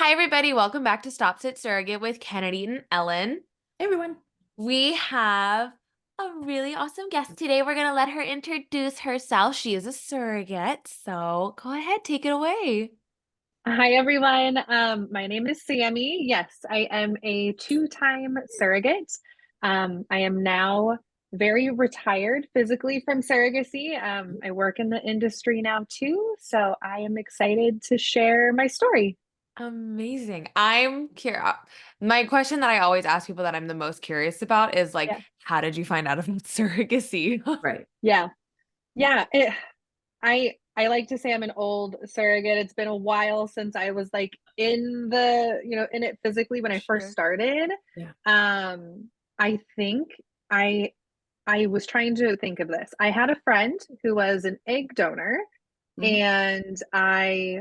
Hi, everybody. Welcome back to Stop.Sit.Surrogate with Kennedy and Ellen. Hey, everyone. We have a really awesome guest today. We're going to let her introduce herself. She is a surrogate. So go ahead, take it away. Hi, everyone. My name is Sammi. Yes, I am a two-time surrogate. I am now very retired physically from surrogacy. I work in the industry now too, so I am excited to share my story. Amazing. I'm curious. My question that I always ask people that I'm the most curious about is like, Yeah. how did you find out about surrogacy? Right. Yeah. I like to say I'm an old surrogate. It's been a while since I was like in in it physically when I first Sure. started. Yeah. I think I was trying to think of this. I had a friend who was an egg donor, and I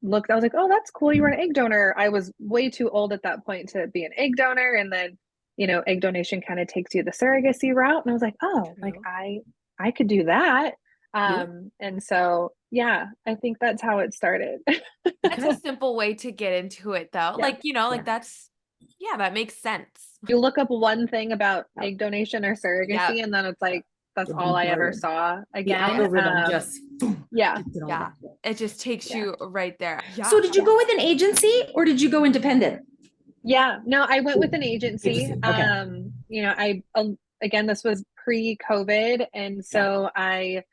looked, I was like, oh, that's cool. You were an egg donor. I was way too old at that point to be an egg donor. And then, egg donation kind of takes you the surrogacy route. And I was like, oh, like True. I could do that. Yeah. And so, yeah, I think that's how it started. That's a Okay. simple way to get into it, though. Yeah. Yeah. That makes sense. You look up one thing about Yep. egg donation or Yeah. surrogacy, and then it's like, that's You're all I ever bombarded. saw The again. algorithm just boom, Yeah. gets it all Yeah. back. It just takes Yeah. you right there. Yeah. So did you go with an agency or did you go independent? Yeah, no, I went with an agency. Agency. Okay. Again, this was pre-COVID, and Yeah. so I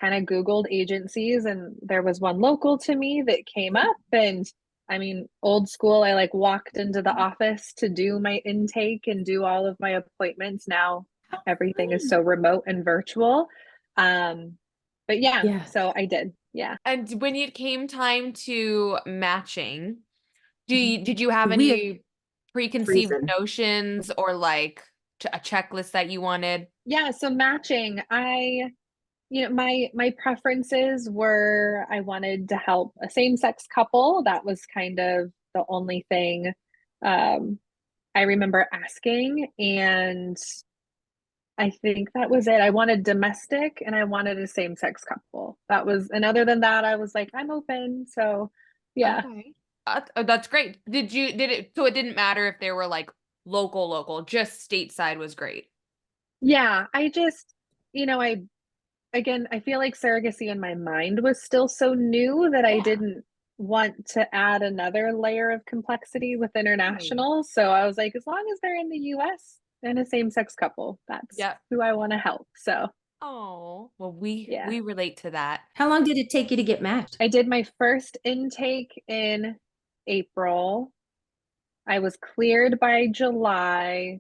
kind of Googled agencies, and there was one local to me that came up. And I mean, old school, I like walked into the office to do my intake and do all of my appointments. Now How everything is funny. so remote and virtual. But yeah, Yeah. so I did. Yeah. And when it came time to matching, Mhm. did you have We any preconceived reason. notions or like a checklist that you wanted? Yeah, so matching, my preferences were I wanted to help a same-sex couple. That was kind of the only thing um, I remember asking, and I think that was it. I wanted domestic and I wanted a same-sex couple. And other than that, I was like, I'm open. So, yeah. Okay. That's great. So it didn't matter if they were like local, just stateside was great. Yeah, I again, I feel like surrogacy in my mind was still so new that I Yeah. didn't want to add another layer of complexity with Right. international. So I was like, as long as they're in the US and a same-sex couple, that's Yep. who I want to help. So Oh, well, we yeah. we relate to that. How long did it take you to get matched? I did my first intake in April. I was cleared by July,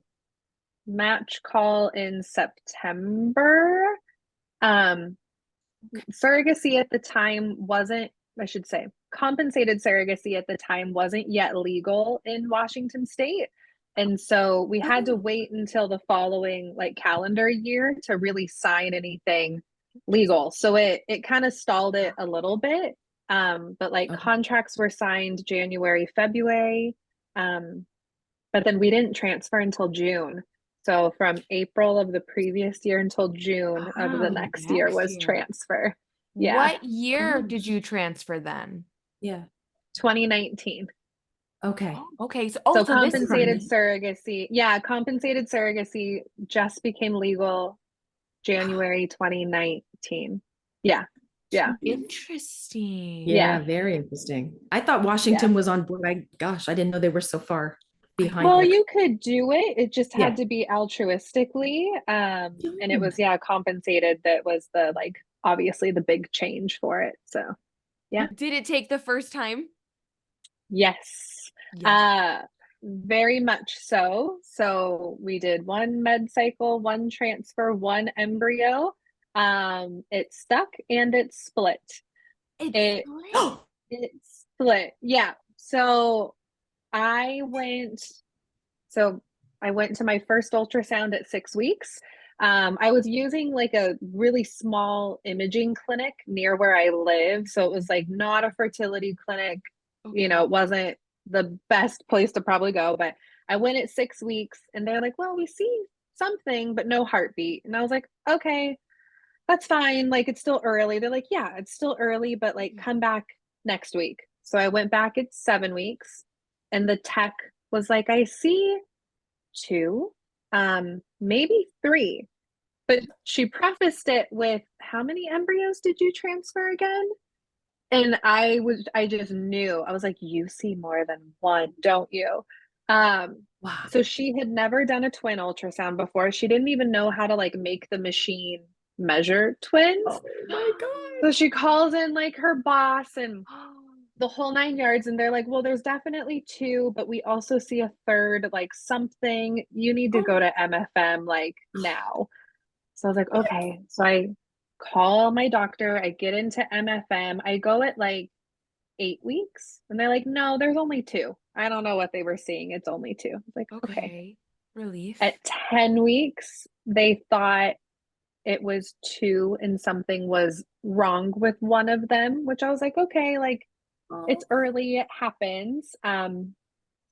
match call in September. Um, Surrogacy at the time wasn't, I should say, compensated surrogacy at the time wasn't yet legal in Washington state. And so we had to Oh, wait until the following like calendar year to really sign anything legal. So it kind of stalled it a little bit. But like okay. contracts were signed January, February. But then we didn't transfer until June. So from April of the previous year until June of the Oh, next year next was year. transfer. Yeah, What year Oh, did you transfer then? yeah. 2019. Okay. Oh, okay. So So this is compensated Permanent. surrogacy. Yeah, compensated surrogacy just became legal January 2019. Yeah. Yeah. interesting. Yeah, Yeah. very interesting. I thought Yeah. Washington was on board. I didn't know they were so far I behind. Well, Like, you could do it. It just had yeah. to be altruistically. And it Hmm. was, yeah, compensated that was the like obviously the big change for it. So yeah. Did it take the first time? Yes. Yes. Uh very much so. So we did one med cycle, one transfer, one embryo. It stuck and it split. It's It split. it split. Yeah. I went so I went to my first ultrasound at 6 weeks. I was using like a really small imaging clinic near where I live. So it was like not a fertility clinic. Okay. It wasn't the best place to probably go, but I went at 6 weeks and they're like, well, we see something, but no heartbeat. And I was like, okay, that's fine. Like it's still early. They're like, yeah, it's still early, but like come back next week. So I went back at 7 weeks, and the tech was like, I see two, maybe three. But she prefaced it with, how many embryos did you transfer again? And I just knew. I was like, you see more than one, don't you? Wow. So she had never done a twin ultrasound before. She didn't even know how to like make the machine measure twins. Oh my So God. she calls in like her boss and the whole 9 yards, and they're like, well, there's definitely two, but we also see a third, like something. You need to Oh go my to MFM like now. So I was like, okay. So I call my doctor, I get into MFM, I go at like 8 weeks, and they're like, no, there's only two. I don't know what they were seeing. It's only two. I was like, okay. Okay. Relief. At 10 weeks, they thought it was two and something was wrong with one of them, which I was like, okay, like God. it's early, it happens.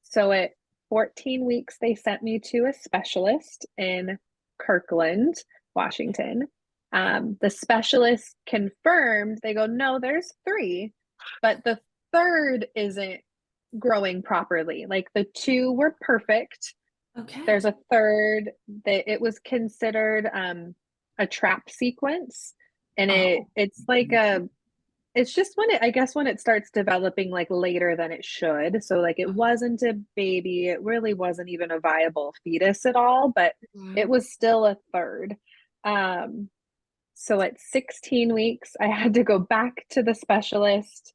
So at 14 weeks, they sent me to a specialist in Kirkland, Washington. The specialist confirmed, they go, no, there's three, but the third isn't growing properly. Like the two were perfect. Okay. There's a third that it was considered a trap sequence. And Oh. it's like it's just when it, I guess when it starts developing like later than it should. So like it wasn't a baby, it really wasn't even a viable fetus at all, but it was still a third. So at 16 weeks, I had to go back to the specialist,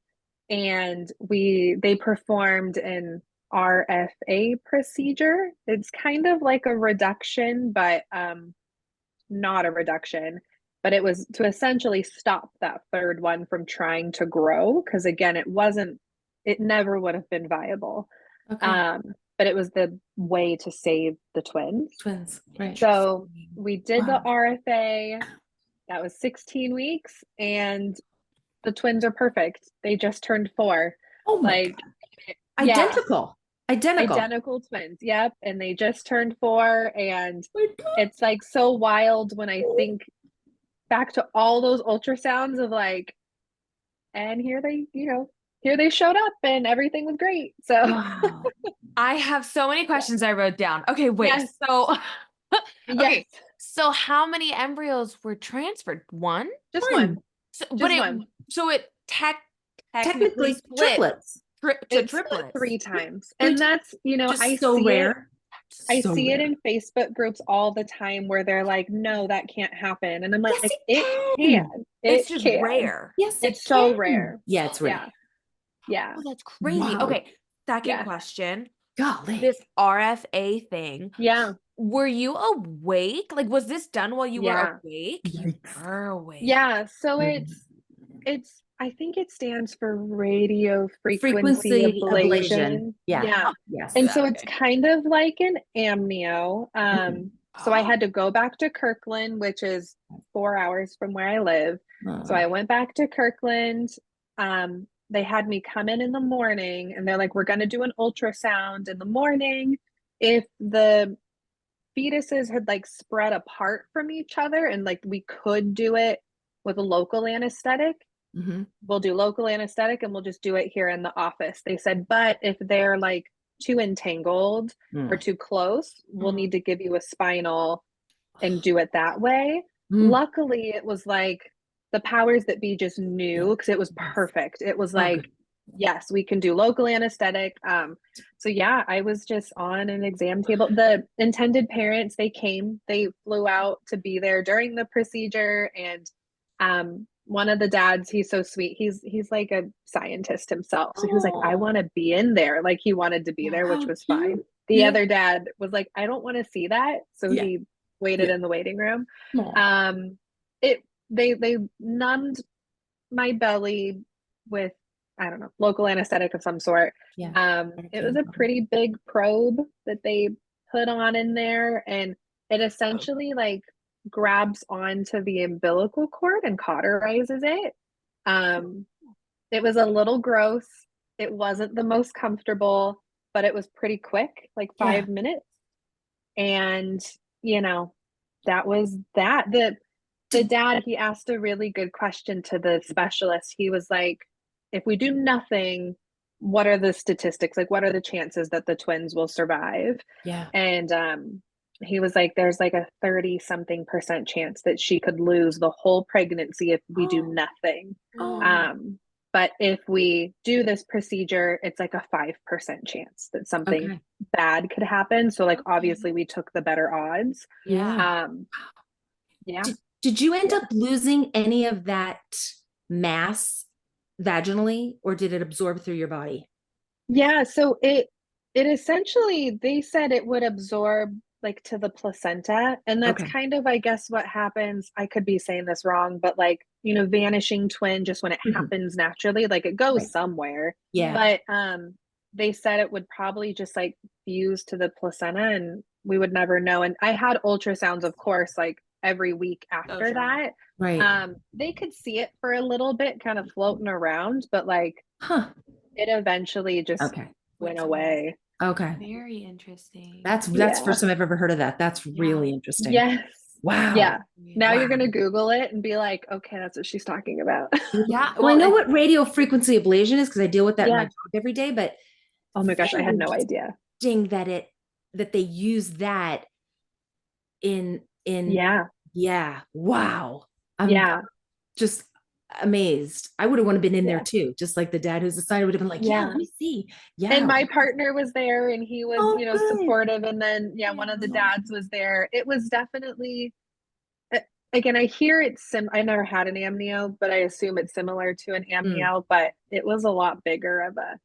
and they performed an RFA procedure. It's kind of like a reduction, but not a reduction, but it was to essentially stop that third one from trying to grow, because again, it never would have been viable. Okay. But it was the way to save the twins. Twins. Right. So we did the Wow. RFA. That was 16 weeks, and the twins are perfect. They just turned 4. Oh my Like, God. yeah, Identical. Identical. identical twins. Yep. And they just turned 4. And Oh my God. it's like so wild when I think back to all those ultrasounds of like, and here they showed up and everything was great. So, Wow. I have so many questions I wrote down. Okay, wait. yes, So, yes, okay. So how many embryos were transferred? One? just One. one, So, just one. so it technically Technically split triplets. to It's split triplets. 3 times. Three And that's, I Just so see it. rare. I So see it rare. in Facebook groups all the time where they're like, no, that can't happen. And I'm like, Yes, it it can. can. It's It just can. rare. Yes, it It's so can. rare. Yeah, it's rare. Yeah. Yeah. Oh, that's crazy. Wow. Okay, second Yeah. question. Golly. This RFA thing, Yeah. were you awake? Like, was this done while you were Yeah. awake? You Yikes. were awake. Yeah. So Mhm. it's I think it stands for radio frequency Frequency ablation. ablation. Yeah. Yeah. Yes. And so it's Okay. kind of like an amnio. So I had to go back to Kirkland, which is 4 hours from where I live. So I went back to Kirkland. They had me come in the morning, and they're like, we're going to do an ultrasound in the morning. If the fetuses had like spread apart from each other and like we could do it with a local anesthetic, Mm-hmm. we'll do local anesthetic and we'll just do it here in the office. They said, but if they're like too entangled or too close, we'll need to give you a spinal and do it that way. Luckily, it was like the powers that be just knew, because it was perfect. It was like, yes, we can do local anesthetic. So yeah, I was just on an exam table. The intended parents, they flew out to be there during the procedure. And one of the dads, he's so sweet. He's like a scientist himself. So he was like, I want to be in there. Like he wanted to be there, which How was fine. cute. The Yeah. other dad was like, I don't want to see that. So Yeah. he waited Yeah. in the waiting room. Aw. They numbed my belly with, I don't know, local anesthetic of some sort. Yeah. It was a pretty big probe that they put on in there, and it essentially like grabs onto the umbilical cord and cauterizes it. It was a little gross. It wasn't the most comfortable, but it was pretty quick, like 5 minutes. And, you know, that was that. The dad, he asked a really good question to the specialist. He was like, if we do nothing, what are the statistics? Like, what are the chances that the twins will survive? Yeah. And he was like, there's like a 30-something% chance that she could lose the whole pregnancy if we do nothing. Oh. But if we do this procedure, it's like a 5% chance that something bad could happen. So like, obviously we took the better odds. Yeah. Yeah. Did you end up losing any of that mass vaginally, or did it absorb through your body? Yeah, so it essentially, they said it would absorb like to the placenta, and that's Okay. kind of, I guess, what happens. I could be saying this wrong, but like, vanishing twin, just when it Mhm. happens naturally, like it goes Right. somewhere. Yeah. But they said it would probably just like fuse to the placenta and we would never know. And I had ultrasounds, of course, like every week after that. Right. They could see it for a little bit kind of floating around, but like Huh. it eventually just Okay. went away. Okay. Very interesting. That's the Yeah. first time I've ever heard of that. That's really interesting. Yes. Wow. Yeah. Now you're Wow. gonna Google it and be like, okay, that's what she's talking about. Yeah. Well, I know what radio frequency ablation is because I deal with that in my Yeah. job every day, but Oh my gosh, I had very no idea. interesting that they use that in Yeah. wow. I'm Yeah. just amazed. I would have want to been in there Yeah. too, just like the dad who's assigned would have been like, yeah, Yeah. let me see. And Yeah. my partner was there and he was, Oh, good. supportive. And then, one of the dads was there. It was definitely, again, I hear it's I never had an amnio, but I assume it's similar to an amnio, but it was a lot bigger of a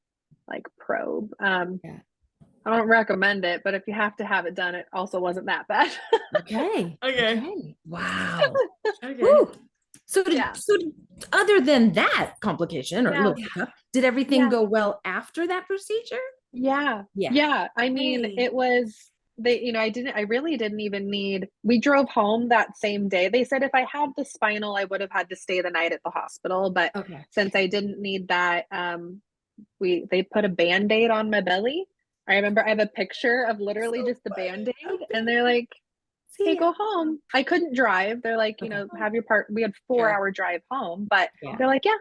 like probe. Yeah. I don't recommend it, but if you have to have it done, it also wasn't that bad. Okay. Okay. Wow. Okay. Woo. So Yeah. other than that complication or Yeah. little hiccup, did everything go well after that procedure? Yeah. Yeah. Yeah. I mean, Hey. it was I really didn't even we drove home that same day. They said if I had the spinal, I would have had to stay the night at the hospital. But Okay. since I didn't need that, they put a Band-Aid on my belly. I remember I have a picture of literally just the Band-Aid, and they're like, hey, go home. I couldn't drive. They're like, have your part. We had 4-hour drive home, but they're like, yeah,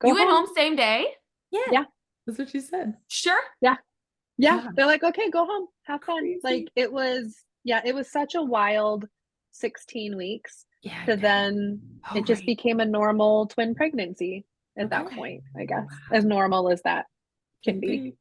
go You went home. home same day? Yeah. That's what she said. Sure. Yeah. Yeah. Gosh. They're like, okay, go home. Have fun. Crazy. Like it was such a wild 16 weeks Yeah. to then it just became a normal twin pregnancy at that point, I guess. As normal as that can be.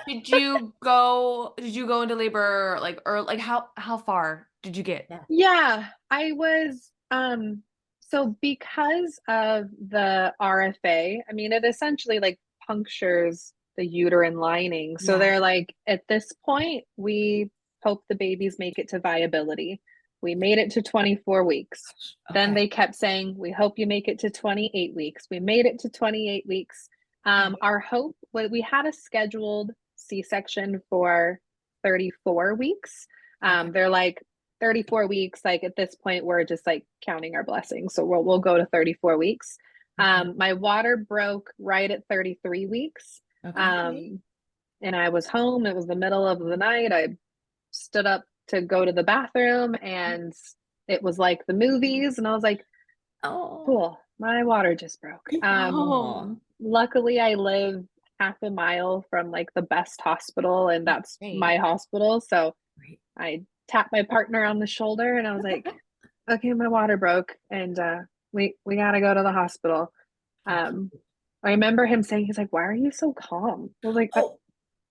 Did you go into labor like how far did you get? Yeah, I was so because of the RFA, I mean it essentially like punctures the uterine lining. So they're like, at this point, we hope the babies make it to viability. We made it to 24 weeks. Then they kept saying, we hope you make it to 28 weeks. We made it to 28 weeks. Our hope, we had a scheduled C-section for 34 weeks. They're like, 34 weeks, like at this point we're just like counting our blessings, so we'll go to 34 weeks. My water broke right at 33 weeks. And I was home. It was the middle of the night. I stood up to go to the bathroom and it was like the movies, and I was like, oh cool, my water just broke. Luckily I live half a mile from like the best hospital, and that's my hospital, so I tapped my partner on the shoulder and I was like, okay, my water broke and we gotta go to the hospital. I remember him saying, he's like, why are you so calm? I was like,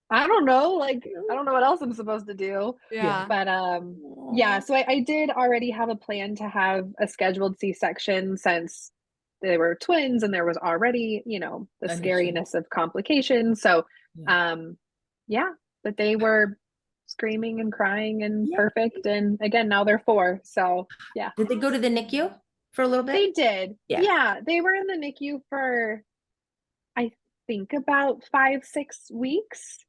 I don't know, like I don't know what else I'm supposed to do. But so I did already have a plan to have a scheduled C-section since they were twins and there was already, the scariness of complications. So but they were screaming and crying and perfect. And again, now they're 4. So Did they go to the NICU for a little bit? they did. Yeah. They were in the NICU for, I think, about 5-6 weeks.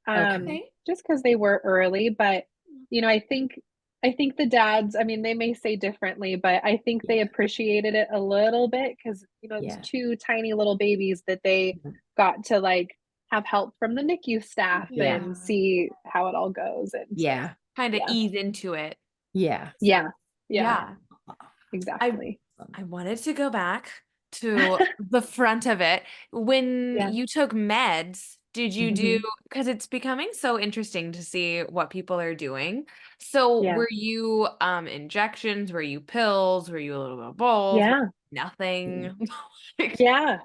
Just because they were early. But, I think the dads, I mean, they may say differently, but I think they appreciated it a little bit because, it's 2 tiny little babies that they got to like have help from the NICU staff and see how it all goes and kind of ease into it. Yeah. Exactly. I wanted to go back to the front of it. When you took meds, Did you do, because it's becoming so interesting to see what people are doing. So Yeah. were you injections? Were you pills? Were you a little bit of both? Yeah. Nothing? Like, Yeah.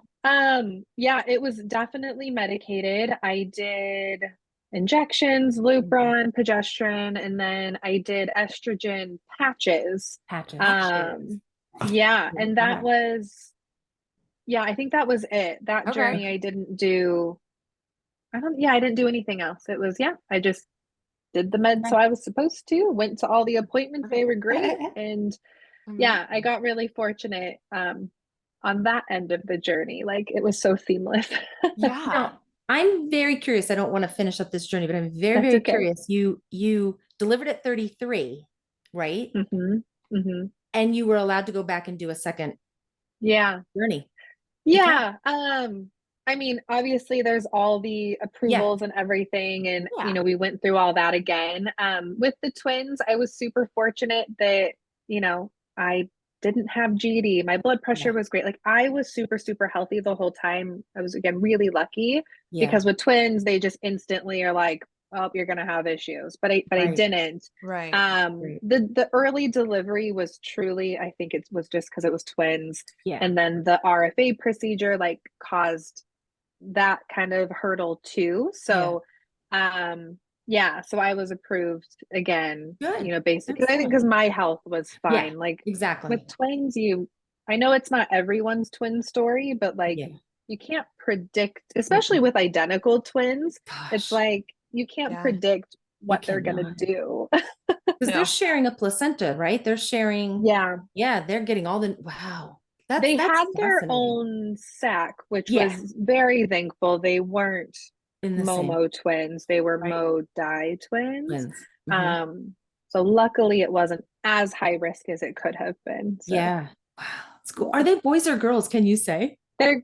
Yeah, it was definitely medicated. I did injections, Lupron, progesterone, and then I did estrogen patches. Patches. Um, yeah, and that was, yeah, I think that was it. That okay. journey I didn't do, I didn't do anything else. It was, yeah, I just did the meds so I was supposed to, went to all the appointments, they were great, and yeah, I Amazing. got really fortunate on that end of the journey. Like it was so seamless. Yeah. Now, I'm very curious. I don't want to finish up this journey, but I'm very, That's very okay. curious. You delivered at 33, right? Mm-hmm. Mm-hmm. And you were allowed to go back and do a second Yeah. journey. You can. Yeah. I mean, obviously there's all the Yeah. approvals and everything, and Yeah. we went through all that again. With the twins, I was super fortunate that, I didn't have GD. My blood pressure Yeah. was great. Like I was super, super healthy the whole time. I was again really lucky Yeah. because with twins, they just instantly are like, oh, you're gonna have issues. But I Right. didn't. Right. Right. The early delivery was truly, I think it was just because it was twins. Yeah. And then the RFA procedure like caused that kind of hurdle too. So yeah, so I was approved again, Good. basically I think Excellent. because my health was Yeah. fine. Like with Exactly. twins, I know it's not everyone's twin story, but like Yeah. you can't predict, especially with identical twins, it's Gosh, like you can't Yeah. predict you what they're gonna cannot. do. Because they're No. sharing a placenta, right? They're sharing, Yeah. yeah, they're getting all the, wow. They That's had their fascinating. own sac, which Yeah. was very thankful. They weren't In the same, Momo twins, they were right? Mo Dai twins. Twins. Mhm. So luckily it wasn't as high risk as it could have been. So Yeah. Wow. It's cool. Are yeah. they boys or girls? Can you say? They're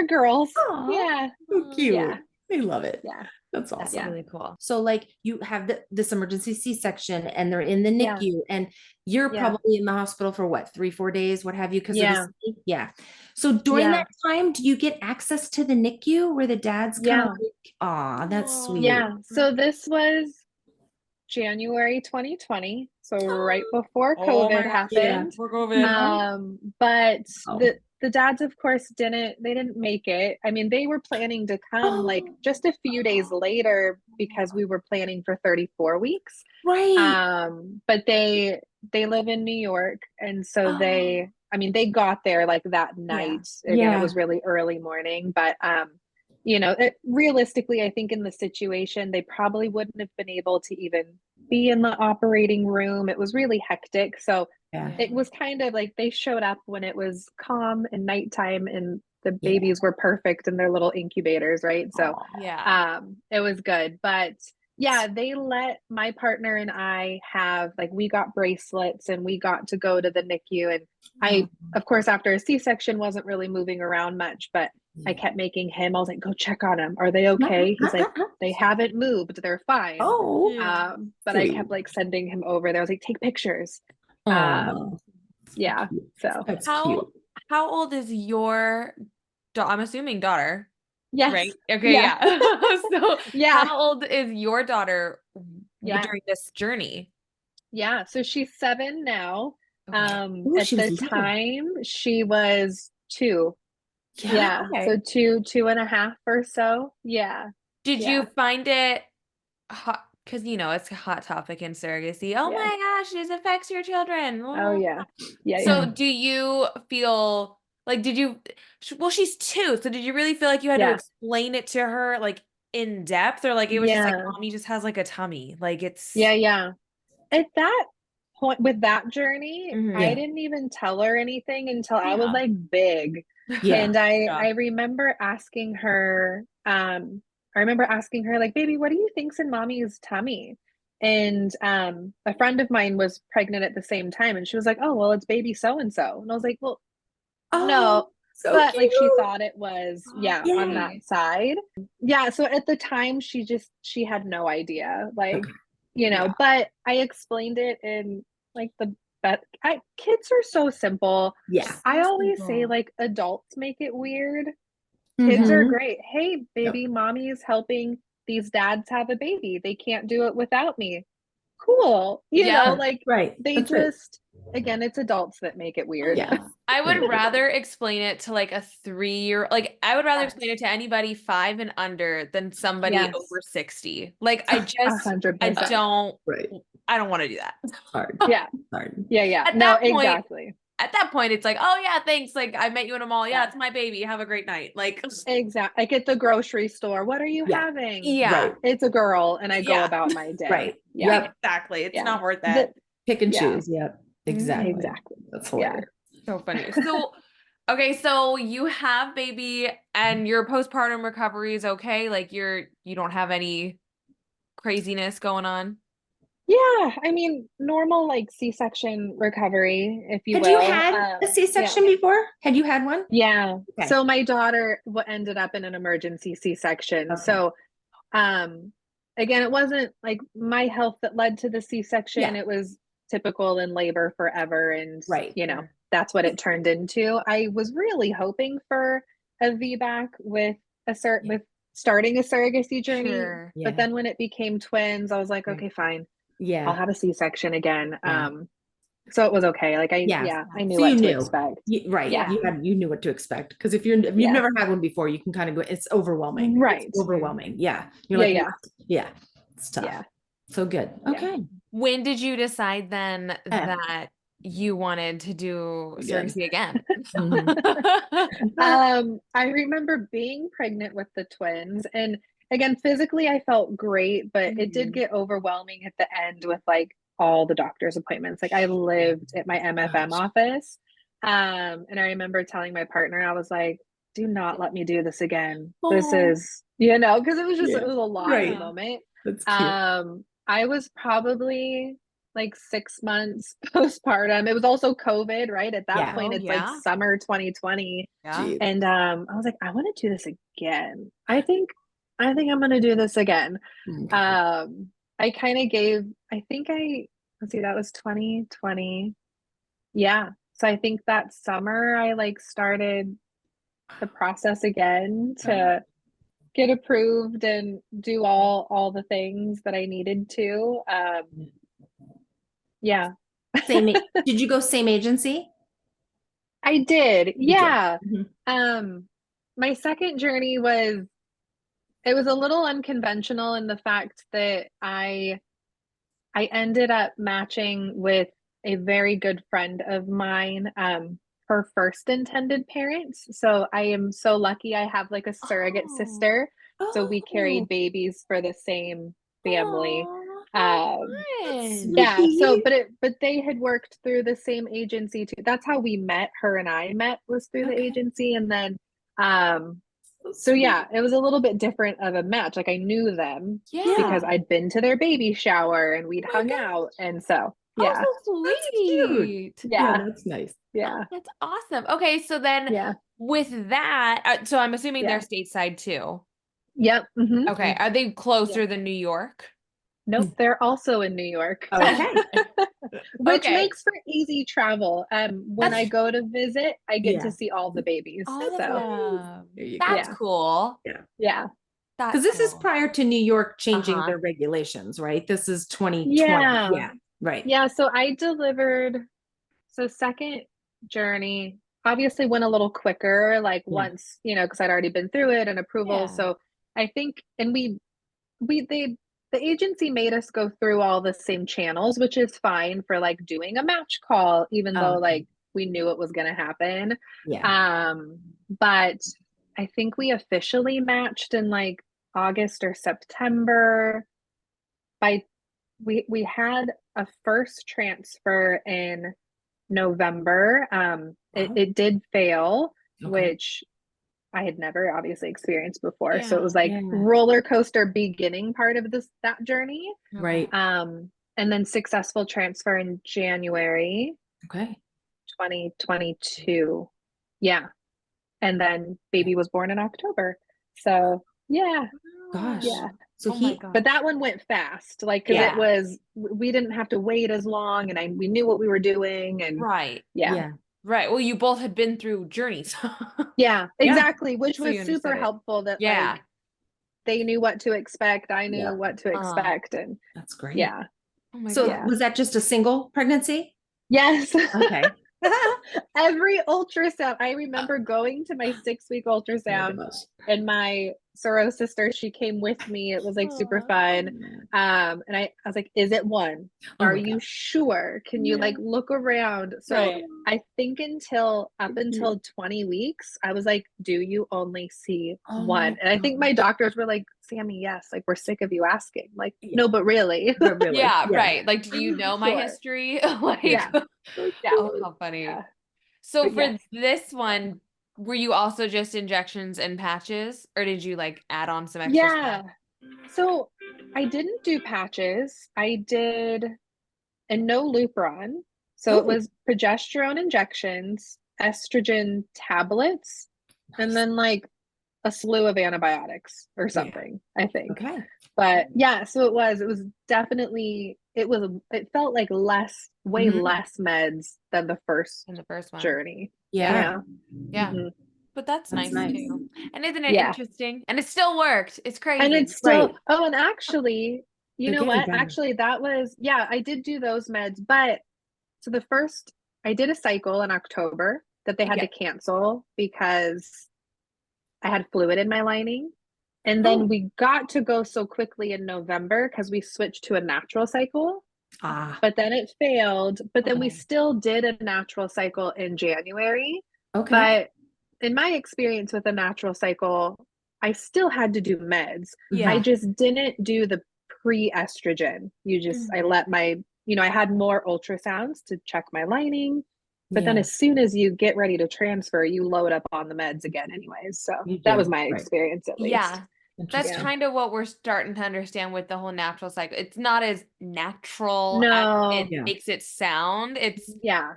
girls. Oh, Yeah. so Yeah. cute. I love it. Yeah. That's That's awesome. Yeah. really cool. So like you have this emergency C-section and they're in the Yeah. NICU and you're Yeah. probably in the hospital for what, 3-4 days, what have you, because of Yeah. the, yeah. So during Yeah. that time, do you get access to the NICU where the dad's kind of Yeah. like, aw, that's Oh. sweet. Yeah. So this was January 2020, so right before Oh my COVID gosh. Yeah. happened. For COVID. But Oh, the dads, of course, didn't make it. I mean, they were planning to come like oh, just a few days later because we were planning for 34 weeks. right. But they live in New York, and so Oh, I mean, they got there like that Yeah. night. Again, it yeah. was really early morning, but realistically, I think in the situation, they probably wouldn't have been able to even be in the operating room. It was really hectic. So Yeah. it was kind of like they showed up when it was calm and nighttime and the Yeah. babies were perfect in their little incubators, right? So Aw, Yeah. it was good. But yeah, they let my partner and I have like we got bracelets and we got to go to the NICU. And I, oh, of course, after a C-section wasn't really moving around much, but I yeah. kept making him, I was like, go check on them. Are they okay? He's like, they haven't moved, they're fine. Oh, Yeah. But I sweet. kept like sending him over there. I was like, take pictures. Oh, Yeah. So that's cute. How old is your I'm assuming daughter, yes. right? Okay, Yeah. yeah. So Yeah. how old is your daughter Yeah. during this journey? Yeah. So she's 7 now. Okay. Oh, At she was the little. time she was 2. Yeah. Yeah. Okay. So two and a half or so. Yeah. Did Yeah. you find it hot? Because it's a hot topic in surrogacy. Oh Yeah. my gosh, this affects your children. Oh yeah. Yeah. Yeah. So Yeah. do you feel like, well, she's 2, so did you really feel like you had to Yeah. explain it to her like in depth, or like it was just like Yeah. mommy just has like a tummy? Like Yeah. it's Yeah. At that point with that journey, I Mhm. Yeah. didn't even tell her anything until I was Yeah. like big. Yeah. And I Yeah. I remember asking her, like, baby, what do you think's in mommy's tummy? And a friend of mine was pregnant at the same time and she was like, oh, well, it's baby so and so. And I was like, well, Oh, no, so but like she cute. thought it was, yeah, on that Okay. side. Yeah, so at the time she had no idea. Like, Okay. Yeah. but I explained it in like kids are so simple. Yeah. I So always say simple. like adults make it weird. Kids are Mhm. great. Hey, baby, mommy's helping these dads have a baby. They can't do it without me. Cool. Yeah. Like Right. they That's right. just, again, it's adults that make it weird. Yeah. I would Right. rather explain it to like a 3-year, like I would rather Yes. explain it to anybody 5 and under than somebody Yes. over 60. Like I just, I 100%. don't, Right. I don't want to do that. Hard. Yeah. Hard. Yeah. At No, that point, exactly. it's like, oh yeah, thanks. Like I met you in a mall. Yeah, Yeah. it's my baby. Have a great night. Like, Exactly. Like at the grocery store, what are you Yeah. having? yeah, Right. It's a girl, and I go yeah, about my day. Right. Yeah. Yep. exactly. It's Yeah. not worth The, it. Pick and yeah. choose. Yep. Mhm. Exactly. Exactly. That's Yeah. hilarious. So funny. So, okay, so you have baby and your postpartum recovery is okay. Like you don't have any craziness going on. Yeah. I mean, normal like C-section recovery, if you Had you will. had a Yeah. C-section before? Had you had one? Yeah. Okay. So my daughter ended up in an emergency C-section. Okay. So, again, it wasn't like my health that led to the C-section. Yeah. It was typical in labor forever. And, Right. that's what it turned into. I was really hoping for a VBAC with with starting a surrogacy journey. Sure. But then when it became twins, I was like, Right. okay, fine. I'll Yeah. have a C-section again. Yeah. So it was okay. Like I knew So what you to knew. expect. Right. Yeah. You knew what to expect. Because if you've Yeah. never had one before, you can kind of go, it's overwhelming. Right. It's overwhelming. Yeah. You're Yeah, like, yeah. yeah. It's tough. Yeah. So good. Yeah. Okay. When did you decide then Eh. that you wanted to do Again. surrogacy again? I remember being pregnant with the twins, and again, physically I felt great, but it did Mhm. get overwhelming at the end with like all the doctor's appointments. Like I lived at my MFM Gosh. office. And I remember telling my partner, I was like, do not let me do this again. This Oh, is, because it was yeah. a lot in the Right. moment. That's cute. I was probably like 6 months postpartum. It was also COVID, right? At that Yeah. point, Oh, it's like yeah. summer 2020. Yeah. Jeez. And I was like, I want to do this again. I think I'm gonna do this again. Okay. I kind of gave, I think I, let's see, that was 2020. Yeah. So I think that summer I like started the process again to get approved and do all the things that I needed to. Yeah. Same. Did you go same agency? I did. You did. Yeah. My second journey was, it was a little unconventional in the fact that I ended up matching with a very good friend of mine, her first intended parents. So I am so lucky I have like a surrogate Oh. sister. So we carried Oh. babies for the same family. Aw, how fun. Yeah, so Sweet. but they had worked through the same agency too. That's how we met. Her and I met was through the Okay. agency, and then so sweet. yeah, it was a little bit different of a match. Like I knew them because Yeah. I'd been to their baby shower and we'd Oh my hung gosh. out, and so Oh, yeah, so That's cute. sweet. Yeah, yeah, that's nice. yeah, That's awesome. Okay, so then yeah, with that, so I'm assuming they're yeah, stateside too. yep. Okay, are they Yeah. closer than New York? Nope, they're also in New York. Okay. Which Okay. makes for easy travel. When I That's go to visit, I get Yeah. to see all the babies. all of So them. There you That's go. yeah, cool. Yeah. yeah, That's Because this is cool. prior to New York changing Uh-huh. their regulations, right? This is 2020. yeah, Yeah. Right. yeah. So I delivered. So second journey obviously went a little quicker, like Yeah. once, because I'd already been through it and approval. Yeah. So I think, and the agency made us go through all the same channels, which is fine for like doing a match call, even Oh, though okay. like we knew it was going to happen. Yeah. But I think we officially matched in like August or September. By we had a first transfer in November. It did fail, Okay. which I had never obviously experienced before. So it was Yeah. like Yeah. roller coaster beginning part of that journey. Right. And then successful transfer in January Okay. 2022. Yeah. And then baby was born in October. So yeah, Gosh. yeah. So Oh my he, gosh. But that one went fast, like because Yeah. we didn't have to wait as long, and we knew what we were doing, and Right. yeah, yeah. Right. Well, you both had been through journeys. Yeah, Yeah. exactly, which So was you super understood it. helpful that Yeah. like they knew what to expect. I knew Yeah. what to expect. And That's great. yeah, Oh my So God. yeah. was that just a single pregnancy? Yes. Okay. Every ultrasound, I remember going to my 6-week Oh my ultrasound, gosh. and my soror sister, she came with me. It was like super Aw. fun. And I was like, is it one? Oh Are my you God. sure? Can you Yeah. like look around? So Right. I think up until 20 weeks, I was like, do you only see Oh one? my And I think my God. doctors were like, Sammy, yes, like we're sick of you asking. Like, Yeah. no, but really. But really, Yeah, yeah. right. Like, do you know my Sure. history? Like, Yeah. Yeah. oh, how funny. Yeah. So But for yes. this one, were you also just injections and patches, or did you like add on some extra stuff? Yeah. So I didn't do patches. I did a no Lupron. So it Oh, was progesterone injections, estrogen tablets, and nice. then like a slew of antibiotics or Yeah. something, I think. Okay. But yeah, so it was definitely, it felt like way Mhm. less meds than the first In the first one? journey. Yeah. Yeah. Yeah. Hmm. But that's That's nice nice. too. And isn't it Yeah. interesting? And it still worked. It's And crazy. it's Right. still, oh, and actually, you They're know getting what? better. Actually, that was, yeah, I did do those meds. But so I did a cycle in October that they had Yeah. to cancel because I had fluid in my lining. And then Oh. we got to go so quickly in November because we switched to a natural cycle, Ah. but then it failed. But then we Oh. still did a natural cycle in January. Okay. But in my experience with a natural cycle, I still had to do meds. I Yeah. just didn't do the pre-estrogen. I Mhm. let I had more ultrasounds to check my lining. But then Yeah. as soon as you get ready to transfer, you load up on the meds again anyways. So You that was do. my Right. experience at least. Yeah. That's Yeah. Interesting. kind of what we're starting to understand with the whole natural cycle. It's not as natural as it No. Yeah. makes it sound. Yeah.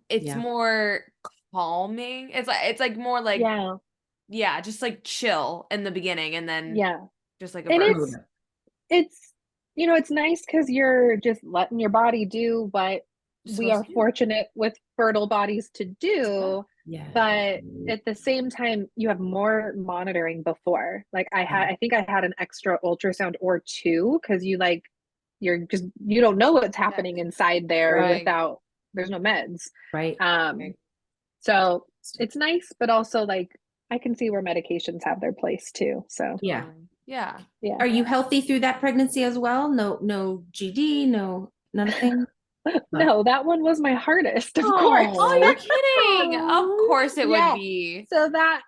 It's Yeah. more calming. It's like more like, Yeah. yeah, just like chill in the beginning and then Yeah. just like a And birth. Oh, yeah. it's nice because you're just letting your body do what Just we supposed are to do. fortunate with fertile bodies to do. Yeah. But at the same time, you have more monitoring before. Like Yeah. I think I had an extra ultrasound or two because you don't know what's Yeah. happening inside there Right. Right. without, there's no meds. Right. Um, Right. so it's nice, but also like I can see where medications have their place too. So Yeah. Totally. Yeah. yeah. Are you healthy through that pregnancy as well? No GD, nothing. No. No, that one was my hardest, of course. Oh, Oh. you're kidding. Of Oh. course it would Yeah. be. So that,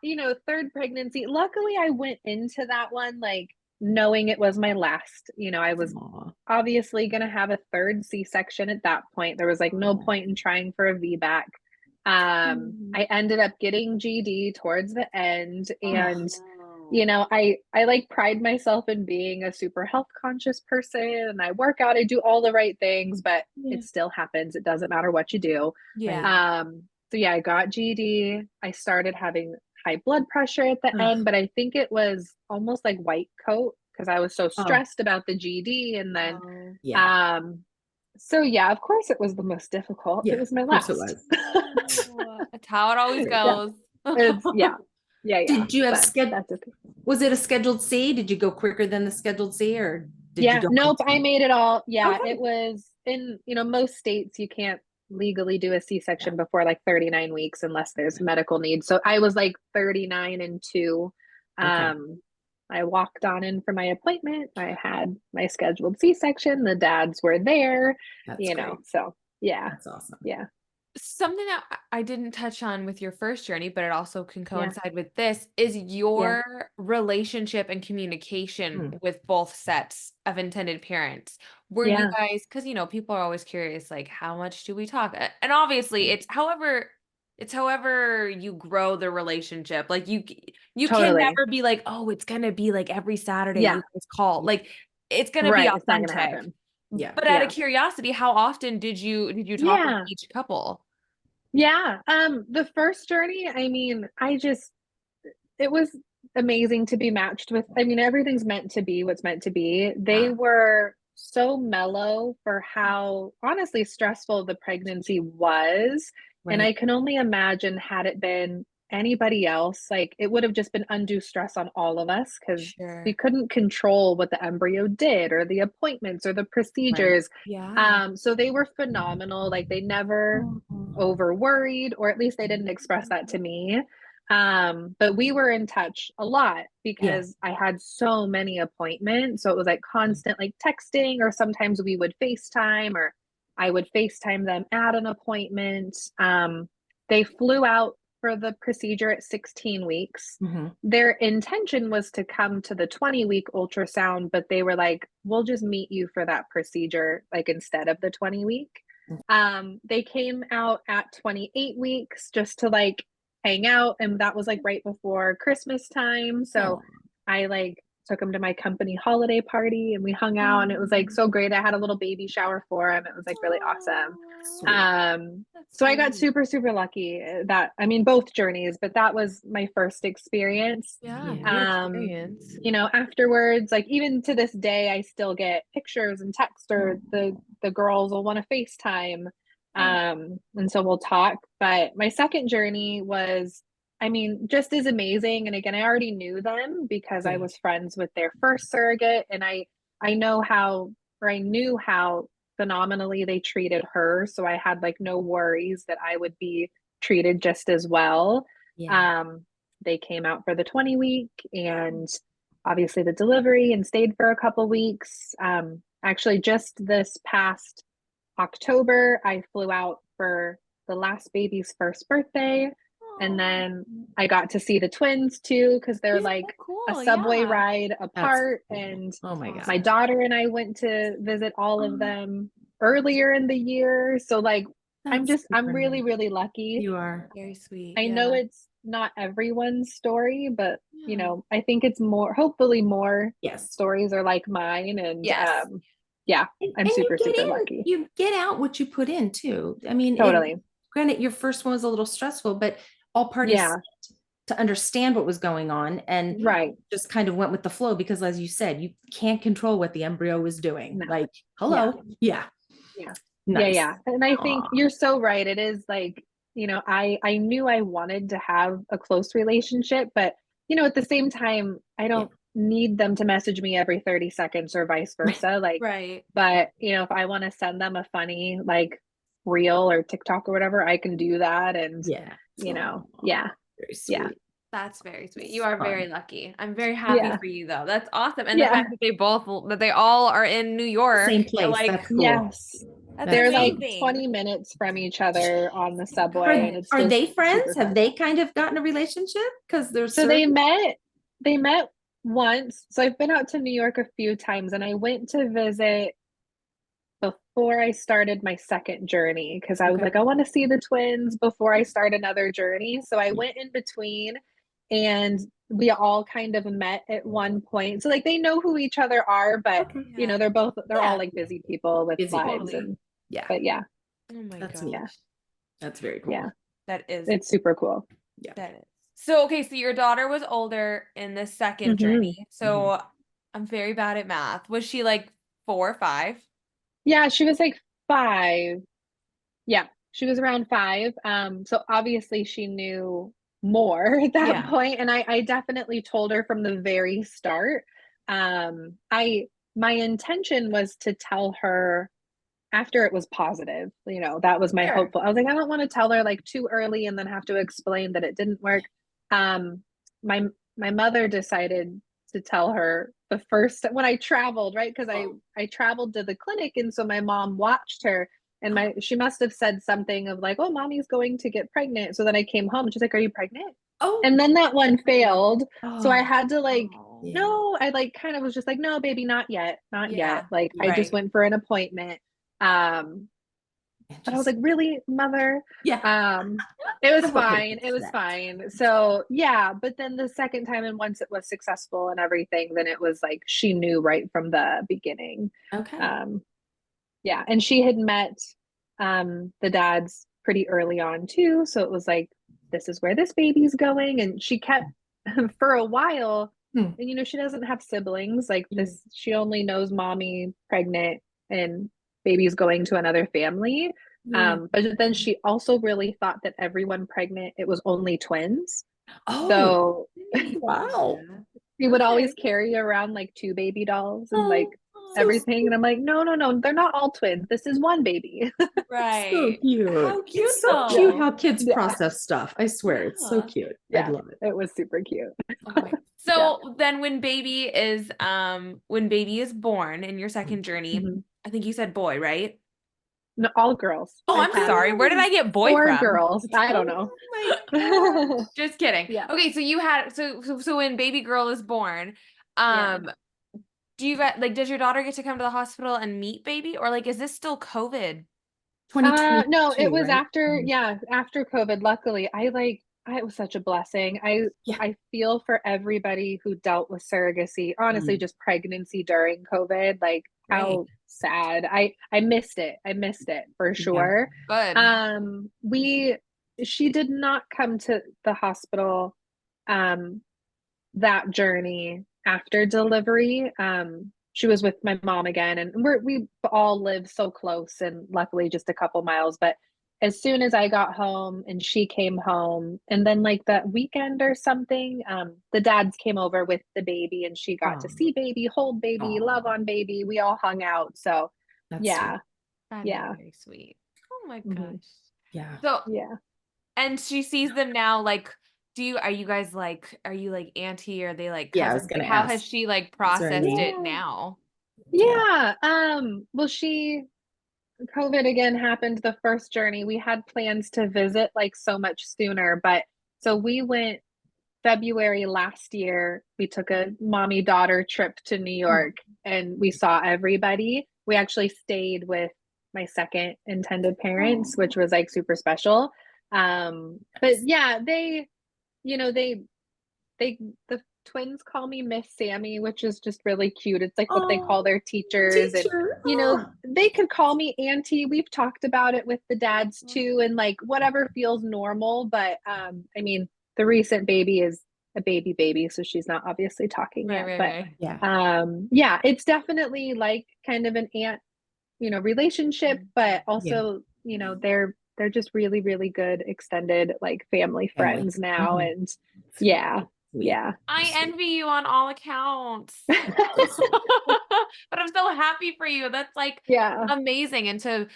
third pregnancy, luckily I went into that one like knowing it was my last. I was Aw. obviously going to have a third C-section at that point. There was like no point in trying for a VBAC. Mm. I ended up getting GD towards the end, Oh. and I like pride myself in being a super health conscious person, and I work out, I do all the right things, but Yeah. it still happens. It doesn't matter what you do. Right. Yeah. So yeah, I got GD. I started having high blood pressure at the Ugh. end, but I think it was almost like white coat because I was so Oh, stressed about the GD. And then, Oh. yeah. um, so yeah, of course it was the most difficult. It Yeah. was my Of course it last. was. Oh, that's how it always Yeah, goes. yeah, yeah, Did you have but that's okay. was it a scheduled C? Did you go quicker than the scheduled C or did you Yeah, go nope, I into? made it all. Yeah, Okay. it was in, most states you can't legally do a Yeah. C-section before like 39 weeks unless there's medical need. So I was like 39 and 2. Okay. I walked on in for my appointment. I had my scheduled C-section. The dads were there, That's great. so yeah, That's awesome. yeah, Something that I didn't touch on with your first journey, but it also can yeah, coincide with this, is yeah. your relationship and communication Hmm. with both sets of intended parents. Were you Yeah, guys, because people are always curious, like how much do we talk? And obviously it's however you grow the relationship. Like you can totally. never be like, oh, it's gonna be like every Saturday Yeah, you guys call. Yeah. Like it's gonna be right. It's not gonna authentic. happen. Yeah. But out of Yeah, curiosity, how often did you talk with yeah, each couple? yeah. The first journey, I mean, it was amazing to be matched with. I mean, everything's meant to be what's meant to be. They Ah, were so mellow for how honestly stressful the pregnancy was. And Right. I can only imagine had it been anybody else, like it would have just been undue stress on all of us because we Sure. couldn't control what the embryo did or the appointments or the Right. procedures. Yeah. So they were phenomenal. Like they never Oh, over worried, or at least they didn't express that to me. But we were in touch a lot yeah. because I had so many appointments. So it was like constant like texting, or sometimes we would FaceTime, or I would FaceTime them at an appointment. They flew out for the procedure at 16 weeks. Hmm. Their intention was to come to the 20-week ultrasound, but they were like, we'll just meet you for that procedure, like instead of the 20-week. They came out at 28 weeks just to like hang out, and that was like right before Christmas time. So Oh, I like took him to my company holiday party and we hung out, and it was like so great. I had a little baby shower for him. It was like really awesome. sweet. Um, That's so I got sweet. super, super lucky that, I mean, both journeys, but that was my first experience. Yeah, Yeah. good Um, experience. Afterwards, like even to this day, I still get pictures and text, or the girls will want to FaceTime. Oh, And so we'll talk. But my second journey was, I mean, just as amazing. And again, I already knew them because I yeah. was friends with their first surrogate, and I know how, or I knew how phenomenally they treated her. So I had like no worries that I would be treated just as well. Yeah. Um, they came out for the 20-week and obviously the delivery, and stayed for a couple weeks. Actually, just this past October, I flew out for the last baby's first birthday. And Oh, then I got to see the twins too, because they're Yeah. like so a cool. subway Yeah. ride That's apart. cool. And Oh my my gosh. Awesome. daughter and I went to visit all of Oh, them earlier in the year. So, like, that's I'm super really, nice. really lucky. You are. Very sweet. I know Yeah. it's not everyone's story, but Yeah. I think it's more, hopefully more Yes. stories are like mine. And Yes. yeah, And I'm you super, get super in, lucky. you get out what you put in too. I mean, Totally. granted, your first one was a little stressful, but all parties Yeah, to understand what was going on and Yeah. right. just kind of went with the flow because, as you said, you can't control what the embryo was doing. No. Like, Yeah, hello. Yeah. yeah, yeah, Nice. yeah. And I think Aw. you're so right. It is like, I knew I wanted to have a close relationship, but at the same time, I Yeah. don't need them to message me every 30 seconds or vice versa. Like, Right. but if I want to send them a funny like reel or TikTok or whatever, I can do that. And Yeah. Aw. yeah, Very yeah, sweet. That's very sweet. You It's are fun. very lucky. I'm very happy yeah, for you though. That's awesome. And the yeah. fact that they all are in New York, Same place. like That's cool. Yes. that's That's They're like cool. amazing. 20 minutes from each other on the Oh my subway, and gosh. it's Are just they friends? super Have fun. they kind of gotten a relationship? Because they're So surrogates. they met once. So I've been out to New York a few times, and I went to visit before I started my second journey because I was Okay. like, I want to see the twins before I start another journey. So I went in between, and we all kind of met at one point. So like they know who each other are, but Okay. Yeah. they're all Yeah. like busy people with Busy lives. people. Totally. And Yeah. but yeah, Oh my That's gosh. neat. yeah, That's very yeah. cool. That is It's super cool. Yeah. that is. So okay, so your daughter was older in the second Hmm. journey. So I'm very bad at math. Was she like 4 or 5? Yeah, she was like 5. Yeah, she was around 5. So obviously she knew more at that Yeah. point, and I definitely told her from the very start. I My intention was to tell her after it was positive. That was my Sure. hopeful. I was like, I don't want to tell her like too early and then have to explain that it didn't work. Um, my my mother decided to tell her the first when I traveled, right? Because I traveled to the clinic, and so my mom watched her, and my she must have said something of like, "Oh, mommy's going to get pregnant." So then I came home, and she's like, "Are you pregnant?" Oh. And then that one failed, so I Oh. had to like, Oh. Yeah. no, I like kind of was just like, no, baby, not yet, not Yeah. yet. Like I just Right. went for an appointment. Um, but I was like, Interesting. really, mother? Yeah. It was That's what fine. patients It was said. fine. So yeah, but then the second time, and once it was successful and everything, then it was like she knew right from the beginning. Okay. Um, yeah, and she had met the dads pretty early on too. So it was like, this is where this baby's going. And she kept for a while, Hmm. and she doesn't have siblings like Mm. this. She only knows mommy pregnant and baby's going to another family. Yeah. But then she also really thought that everyone pregnant, it was only twins. Oh, So wow. she would always Okay. carry around like two baby dolls and like Oh, so everything. sweet. And I'm like, no, no, no, they're not all twins. This is one baby. So Right. cute. How cute It's so cute Yeah. though. how kids Yeah. process stuff. I swear, it's so Yeah. cute. I Yeah. love it. It was super cute. Oh my. Yeah. So then when baby is born in your second journey, Mhm. I think you said boy, right? No, all girls. Oh, I've I'm had sorry. Where did Oh, I get boy four from? girls. I don't oh know. my God. Just kidding. Yeah. Okay, so you had so when baby girl is born, Yeah. do you got like does your daughter get to come to the hospital and meet baby or like is this still COVID? No, it 2022, was right? after, yeah, after COVID. Luckily, it was such a blessing. Yeah. I feel for everybody who dealt with surrogacy, honestly, Mm, just pregnancy during COVID, like right. how sad. I missed it. I missed it for Yeah. sure. Good. We She did not come to the hospital um that journey after delivery. She was with my mom again, and we all live so close, and luckily just a couple miles. But as soon as I got home and she came home, and then like that weekend or something, the dads came over with the baby, and she got to Oh, see baby, hold baby, love oh, on baby. We all hung out. So that's yeah, sweet. That is yeah, very sweet. Oh my hmm, gosh. Yeah. So, yeah, and she sees them now, like, are you guys like, are you like auntie? Or are they like Yeah, I was cousins? Like, gonna how has ask. she like Is there a processed name? it yeah, now? Yeah. yeah. Well, COVID again happened the first journey. We had plans to visit like so much sooner, but so we went February last year. We took a mommy daughter trip to New Oh, York and we saw everybody. We actually stayed with my second intended parents, oh, which was like super special. But nice. yeah, you know, they the twins call me Miss Sammy, which is just really cute. It's like what they call Oh, their teachers. And teacher. Oh, they could call me auntie. We've talked about it with the dads too, and like whatever feels normal. But I mean, the recent baby is a baby, so she's not obviously talking Right, yet. right, But right. yeah. yeah, it's definitely like kind of an aunt, relationship, but Yeah. also, they're just really, really good extended like family Family. friends now. Mhm. And Sweet. yeah, Sweet. yeah. I Sweet. envy you on all accounts. But I'm so happy for you. That's like Yeah, amazing. And to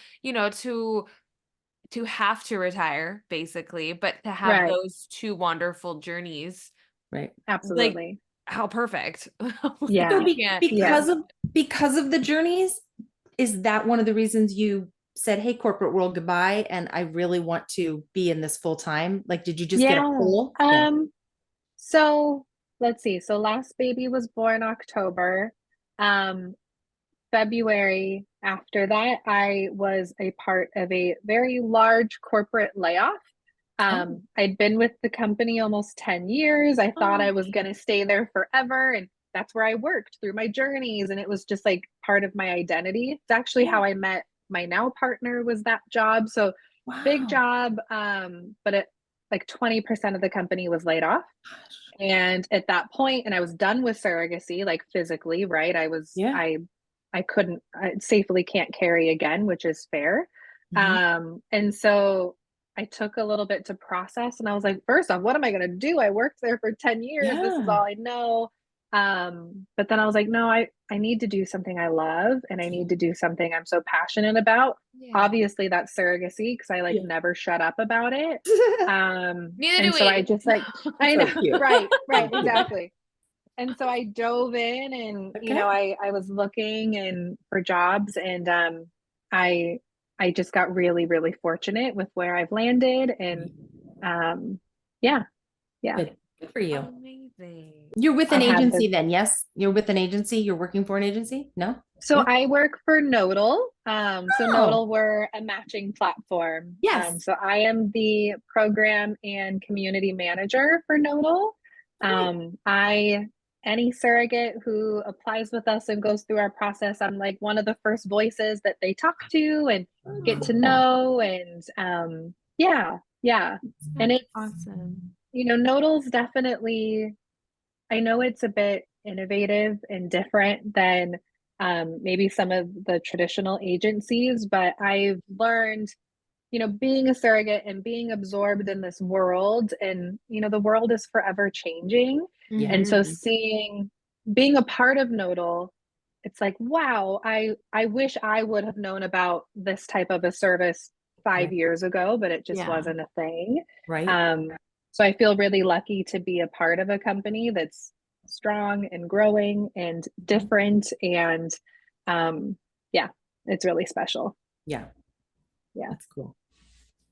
have to retire basically, but to have right. those two wonderful journeys, Right. like Absolutely. how perfect. Like So Yeah, you can't. yeah. because of the journeys, is that one of the reasons you said, "Hey, corporate world, goodbye," and I really want to be in this full time? Like, did you just get a Yeah. pull? Yeah. So let's see. So last baby was born October. Um, February after that, I was a part of a very large corporate layoff. Oh, I'd been with the company almost 10 years. I thought Oh, I was going to stay there forever. And that's where I worked through my journeys. And it was just like part of my identity. It's actually yeah. how I met my now partner, was that job. So big Wow. job. But it like 20% of the company was laid off. And at that point, and I was done with surrogacy, like physically, right? Yeah. I couldn't, I safely can't carry again, which is fair. Mhm. And so I took a little bit to process, and I was like, first off, what am I going to do? I worked there for 10 years. This is Yeah. all I know. But then I was like, no, I need to do something I love, and I need to do something I'm so passionate about. yeah. Obviously, that's surrogacy because I like Yeah. never shut up about it. Neither do And so I we. just like, I So know, cute. right, right, So cute. exactly. And so I dove in, and Okay. I was looking and for jobs, and I I just got really, really fortunate with where I've landed. And um yeah, yeah. Good. Good for you. Amazing. You're with I an had agency the then, yes? You're with an agency? You're working for an agency? No? So Yeah. I work for Nodal. So Oh, Nodal, we're a matching platform. yes. So I am the program and community manager for Nodal. Great. I Any surrogate who applies with us and goes through our process, I'm like one of the first voices that they talk to and get to Cool. know. And yeah, yeah. And That's it's, awesome. Nodal's definitely, I know it's a bit innovative and different than maybe some of the traditional agencies, but I've learned being a surrogate and being absorbed in this world, and the world is forever changing. Yeah. And so Mhm. being a part of Nodal, it's like, wow, I wish I would have known about this type of a service Yeah. 5 years ago, but it just Yeah. wasn't a thing. Right. Um, so I feel really lucky to be a part of a company that's strong and growing and different. And yeah, it's really special. Yeah. Yeah. That's cool.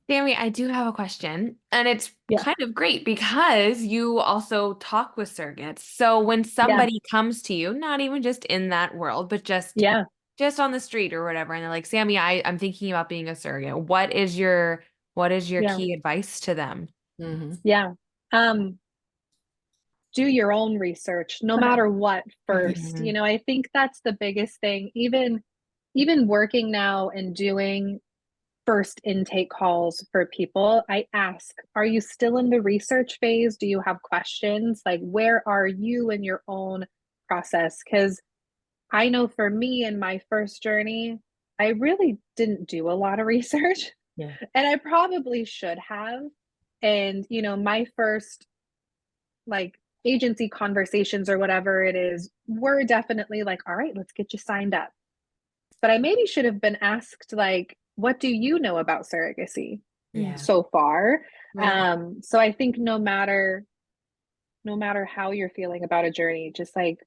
Sammy, I do have a question, and it's Yeah. kind of great because you also talk with surrogates. So when Yeah. somebody comes to you, not even just in that world, but Yeah. just on the street or whatever, and they're like, Sammy, I'm thinking about being a surrogate. What is your Yeah. key advice to them? Mm-hmm. Yeah. Um, do your own research, no matter what first. Mhm. I think that's the biggest thing. Even working now and doing first intake calls for people, I ask, are you still in the research phase? Do you have questions? Like, where are you in your own process? Because I know for me in my first journey, I really didn't do a lot of research, Yeah. and I probably should have. And, my first like agency conversations or whatever it is were definitely like, all right, let's get you signed up. But I maybe should have been asked, like, what do you know about surrogacy Yeah. so far? Right. So I think no matter how you're feeling about a journey, just like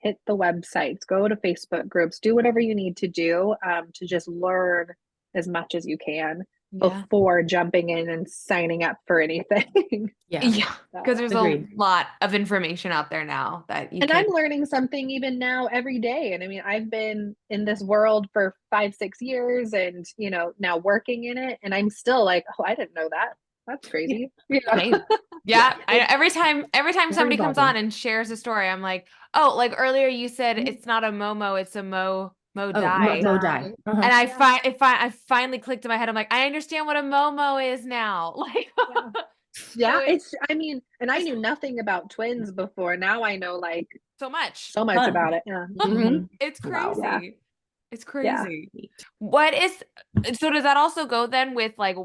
hit the websites, go to Facebook groups, do whatever you need to do to just learn as much as you can Yeah. before jumping in and signing up for anything. Yeah. Yeah. Because So, there's a Agreed. lot of information out there now that you and I'm can. learning something even now every day. And I mean, I've been in this world for 5, 6 years and, now working in it. And I'm still like, oh, I didn't know that. That's Yeah. crazy. Same. Yeah. Yeah, every time Very somebody comes on evolving. and shares a story, I'm like, oh, like earlier you said Mhm. it's not a Momo, it's a Mo Oh, die. Mo die. Uh-huh. And Yeah. I finally clicked in my head. I'm like, I understand what a Momo is now. Like, Yeah. so Yeah. it's I mean, and I just knew nothing about twins before. Now I know like so much. so much about Fun. it. Yeah. Hmm. Mm-hmm. It's Wow. Yeah. crazy. It's Yeah. crazy. What is so does that also go then with like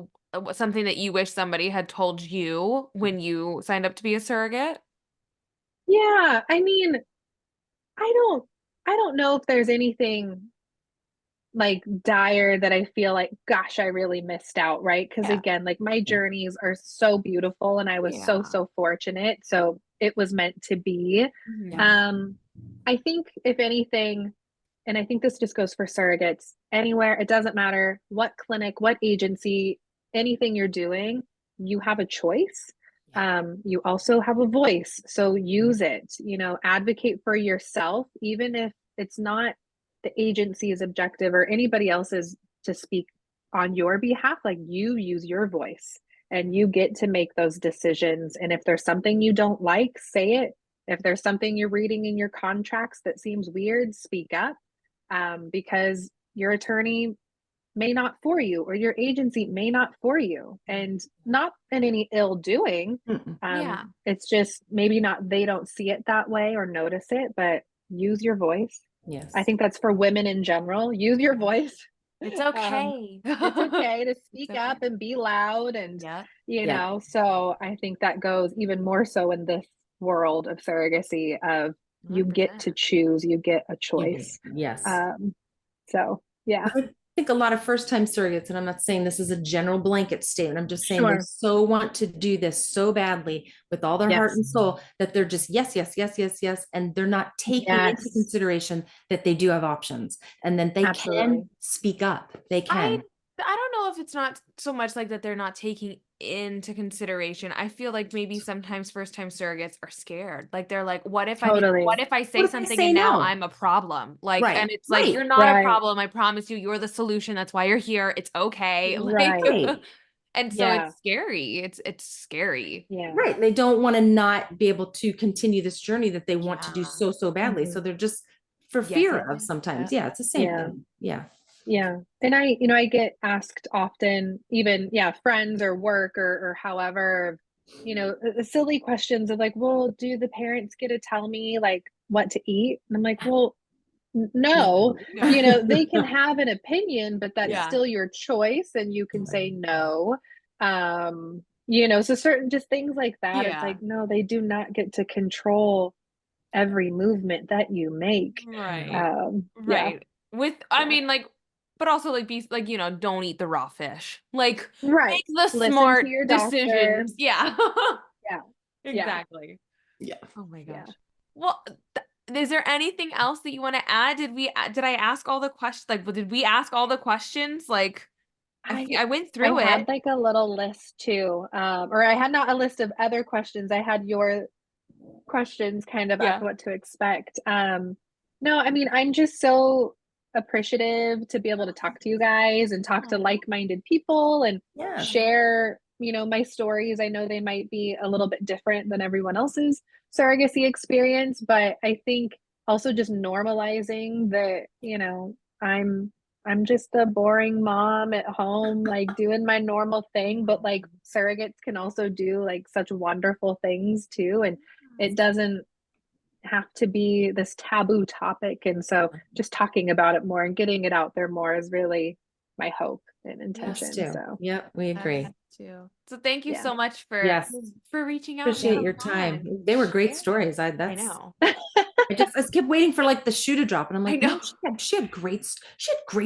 something that you wish somebody had told you when you signed up to be a surrogate? Yeah. I mean, I don't, I don't know if there's anything like dire that I feel like, gosh, I really missed out, right? Because Yeah. again, like my Yeah. journeys are so beautiful and I was so, Yeah. so fortunate. So it was meant to be. Yeah. Mhm. Um, I think if anything, and I think this just goes for surrogates anywhere, it doesn't matter what clinic, what agency, anything you're doing, you have a choice. Yeah. You also have a voice. So use it, advocate for yourself, even if it's not the agency's objective or anybody else's to speak on your behalf. Like, you use your voice and you get to make those decisions. And if there's something you don't like, say it. If there's something you're reading in your contracts that seems weird, speak up, because your attorney may not for you or your agency may not for you, and not in any ill doing. Mm-mm. Yeah. It's just maybe not, they don't see it that way or notice it, but use your voice. I Yes. think that's for women in general. Use your voice. It's um, okay. it's okay to It's speak okay. up and be loud, and Yeah. Yeah. so I think that goes even more so in this world of surrogacy, of you get 100%. to choose, you get a You do. choice. Yes. um, so yeah. I think a lot of first-time surrogates, and I'm not saying this is a general blanket statement, I'm just saying they Sure. so want to do this so badly with all their heart Yes. and soul that they're just yes, yes, yes, yes, yes, and they're not taking into Yes. consideration that they do have options and then they Absolutely. can speak up. They I can. I don't know if it's not so much like that they're not taking into consideration. I feel like maybe sometimes first time surrogates are scared. Like they're like, Totally. what if I What say if they something say and now no? I'm a problem? Like, Right, and it's like, right, you're not a Right. problem. I promise you, you're the solution. That's why you're here. It's okay. Like, Right. right, and so Yeah. it's scary. It's scary. Yeah. right. They don't want to not be able to continue this journey that they want to do Yeah. so, so badly. So Mhm. they're just for Yes, fear yes, of yes. Yeah. sometimes. Yeah, it's the same Yeah. thing. Yeah. Yeah. And I get asked often, even, yeah, friends or work or however, silly questions of like, well, do the parents get to tell me like what to eat? And I'm like, well, no, No. you know, they can have an opinion, but that's Yeah. still your choice and you can say no. You know, so certain just things like that. It's Yeah. like, no, they do not get to control every movement that you make. Right. Yeah. Right. I mean, like, but also like be like, don't eat the raw fish. Like, Right. make the Listen to smart your doctor. decisions. Yeah. Yeah. Yeah. Exactly. Yeah. Oh my Yeah. gosh. Well, is there anything else that you want to add? Did I ask all the questions? Like, did we ask all the questions? Like, I went I through had it. like a little list too. Or I had not a list of other questions. I had your questions kind of Yeah. after what to expect. No, I mean, I'm just so appreciative to be able to talk to you guys and talk to like-minded people and Yeah. share, you know, my stories. I know they might be a little bit different than everyone else's surrogacy experience, but I think also just normalizing that, you know, I'm just a boring mom at home, like doing my normal thing, but like surrogates can also do like such wonderful things too. And it doesn't have to be this taboo topic. And so just talking about it more and getting it out there more is really my hope and Us intention. too. So Yep, we agree. Too. So thank you yeah. so much Yes. for reaching out and Appreciate coming your time. on. They were great Yeah. stories. I know. I kept waiting for like the shoe to drop, and I'm I like, know. no, she had great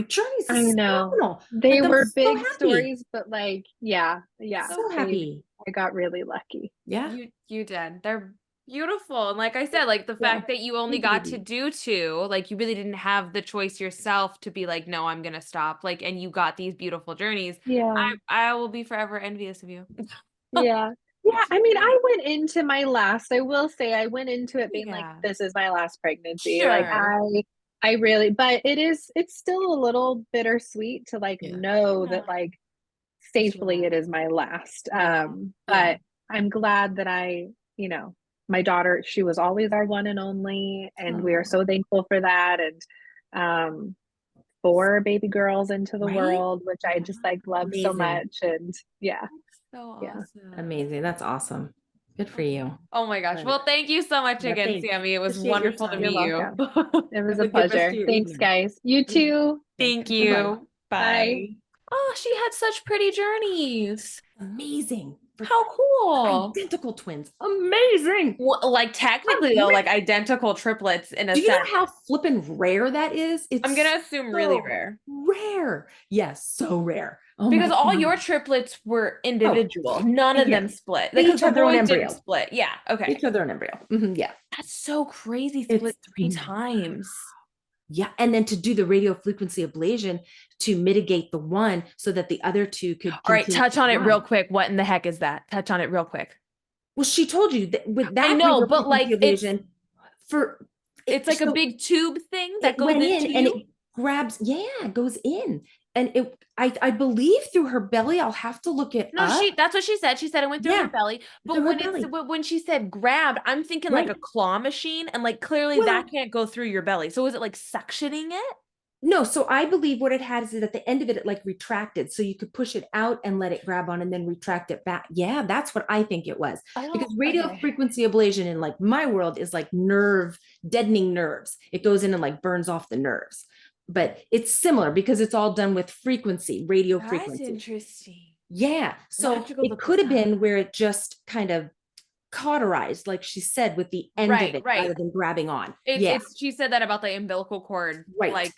journeys. I This is know phenomenal. they Like, I'm were so big happy. stories, but like, yeah, So happy. I got really lucky. Yeah. You did. They're beautiful. And like I said, like the Yeah. fact that you only Thank you, got to baby. do two, like you really didn't have the choice yourself to be like, no, I'm gonna stop. Like, and you got these beautiful journeys. Yeah. I will be forever envious of you. Yeah. Yeah, It's I mean, great. I went into my last, I will say I went into it being like, Yeah. this is my last pregnancy. Like Sure. I really, but it's still a little bittersweet to like Yeah. know Yeah. that like Sure. safely it is my last. Yeah. But I'm glad that you know, my daughter, she was always our one and only, and we are Oh, so thankful for that. And um 4 baby girls into the right? world, which I just like love so Amazing. much. And yeah, So yeah. awesome. Amazing. That's awesome. Good for you. Oh my gosh. Right. Well, thank you so much Yeah, again, thanks. Sammy. It was Appreciate your wonderful to You're time. meet you. welcome. It was Have a a good rest of pleasure. your Thanks, evening. guys. You too. Thank Bye-bye. you. Bye. Bye. Oh, she had such pretty journeys. Amazing. For How cool. identical twins. Amazing. Well, like technically though, like identical triplets in a Do you know sense. how flippin' rare that is? I'm It's gonna assume really so rare. rare. Yes, so rare. Oh my Because all God. your triplets were Oh, individual. None of them yes. split. They Because each her have their own boys didn't embryo. split. Yeah. They Okay. each have their own embryo. Yeah. That's so crazy. It's Split 3 times. yeah. And then to do the radio frequency ablation to mitigate the one so that the other two could All right, continue touch to on it real thrive. quick. What in the heck is that? Touch on it real quick. Well, she told you that with I that know, radio but frequency like ablation for it's like a so big tube thing that it goes went in into and you. it grabs, yeah, it goes in. And I believe through her belly. I'll have to look it No, up. that's what she said. She said it went through her Yeah, belly. But through her when belly. when she said grabbed, I'm thinking like Right. a claw machine, and like clearly Well, that can't go through your belly. So is it like suctioning it? no, so I believe what it had is that at the end of it, it like retracted. So you could push it out and let it grab on and then retract it back. Yeah, that's what I think it was. Oh, Because radio okay. frequency ablation in like my world is like deadening nerves. It goes in and like burns off the nerves. But it's similar because it's all done with frequency, radio That's frequency. interesting. Yeah. So it could have been where it just kind of cauterized, like she said, with the end of it rather than grabbing on. Yeah. She said that about the umbilical cord. Right. Like,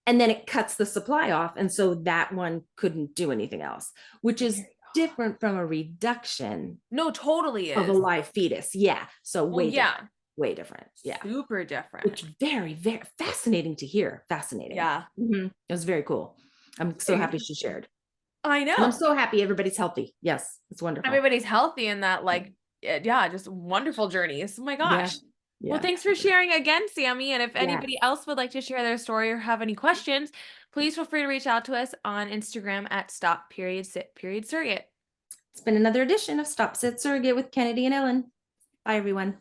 and then it cuts the supply off. And so that one couldn't do anything else, which is different from a reduction no, totally of a is. live fetus. Yeah. So Well, different. Way different. Yeah. Super different. Which very, very fascinating to hear. Fascinating. Yeah. It was very cool. I'm so happy she shared. I know. And I'm so happy everybody's healthy. Yes. It's wonderful. Everybody's healthy in that, like, yeah, just wonderful journeys. Oh my gosh. Yeah. Well, thanks for sharing again, Sammy. And if anybody else would like to share their story or have any questions, please feel free to reach out to us on Instagram at Stop.Sit.Surrogate. It's been another edition of Stop.Sit.Surrogate with Kennedy and Ellen. Bye, everyone.